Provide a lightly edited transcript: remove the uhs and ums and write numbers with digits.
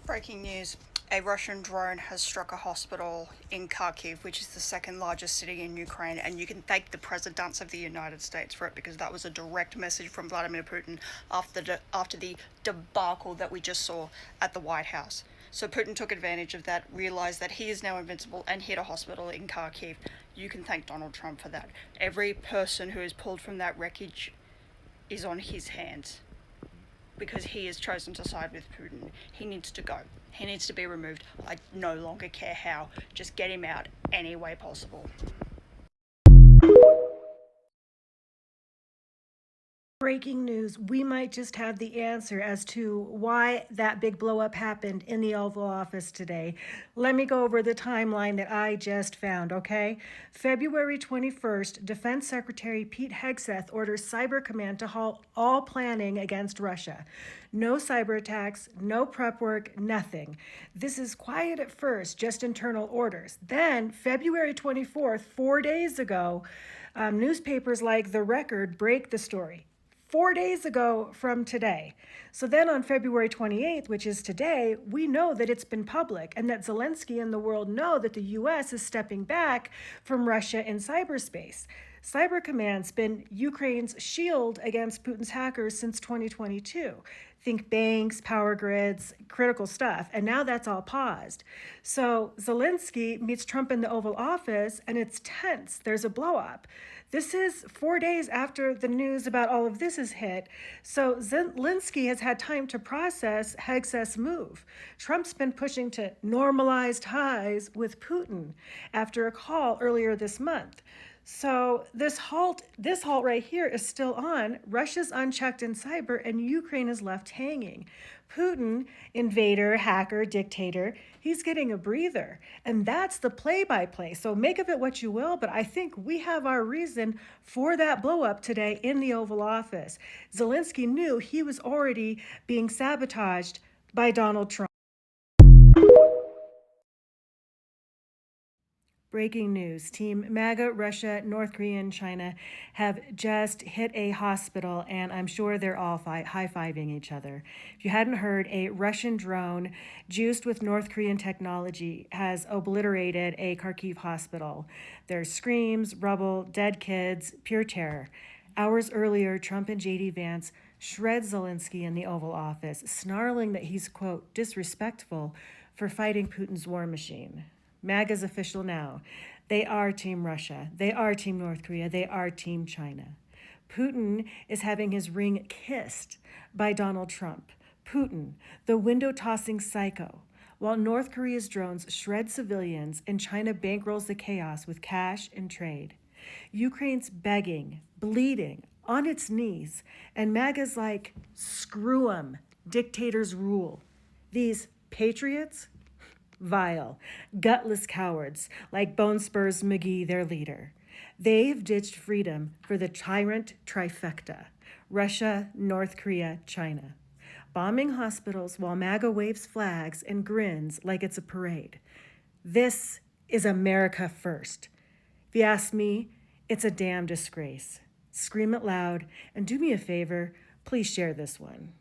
Breaking news. A Russian drone has struck a hospital in Kharkiv, which is the second largest city in Ukraine, and you can thank the presidents of the United States for it because that was a direct message from Vladimir Putin after the debacle that we just saw at the White House. So Putin took advantage of that, realized that he is now invincible, and hit a hospital in Kharkiv. You can thank Donald Trump for that. Every person who is pulled from that wreckage is on his hands because he has chosen to side with Putin. He needs to go. He needs to be removed. I no longer care how. Just get him out any way possible. Breaking news, we might just have the answer as to why that big blowup happened in the Oval Office today. Let me go over the timeline that I just found, okay? February 21st, Defense Secretary Pete Hegseth orders Cyber Command to halt all planning against Russia. No cyber attacks, no prep work, nothing. This is quiet at first, just internal orders. Then, February 24th, 4 days ago, newspapers like The Record break the story. 4 days ago from today. So then on February 28th, which is today, we know that it's been public and that Zelensky and the world know that the US is stepping back from Russia in cyberspace. Cyber Command's been Ukraine's shield against Putin's hackers since 2022. Think banks, power grids, critical stuff. And now that's all paused. So Zelensky meets Trump in the Oval Office and it's tense. There's a blow up. This is 4 days after the news about all of this is hit. So Zelensky has had time to process Hegseth's move. Trump's been pushing to normalize ties with Putin after a call earlier this month. So this halt right here is still on. Russia's unchecked in cyber and Ukraine is left hanging. Putin, invader, hacker, dictator, he's getting a breather. And that's the play-by-play. So make of it what you will, but I think we have our reason for that blow-up today in the Oval Office. Zelensky knew he was already being sabotaged by Donald Trump. Breaking news. Team MAGA, Russia, North Korea, and China have just hit a hospital, and I'm sure they're all high-fiving each other. If you hadn't heard, a Russian drone juiced with North Korean technology has obliterated a Kharkiv hospital. There's screams, rubble, dead kids, pure terror. Hours earlier, Trump and J.D. Vance shred Zelensky in the Oval Office, snarling that he's, quote, disrespectful for fighting Putin's war machine. MAGA's official now. They are Team Russia. They are Team North Korea. They are Team China. Putin is having his ring kissed by Donald Trump. Putin, the window-tossing psycho, while North Korea's drones shred civilians and China bankrolls the chaos with cash and trade. Ukraine's begging, bleeding, on its knees, and MAGA's like, screw 'em, dictators rule. These patriots? Vile, gutless cowards like Bone Spurs McGee, their leader. They've ditched freedom for the tyrant trifecta: Russia, North Korea, China. Bombing hospitals while MAGA waves flags and grins like it's a parade. This is America first. If you ask me, it's a damn disgrace. Scream it loud, and do me a favor, please share this one.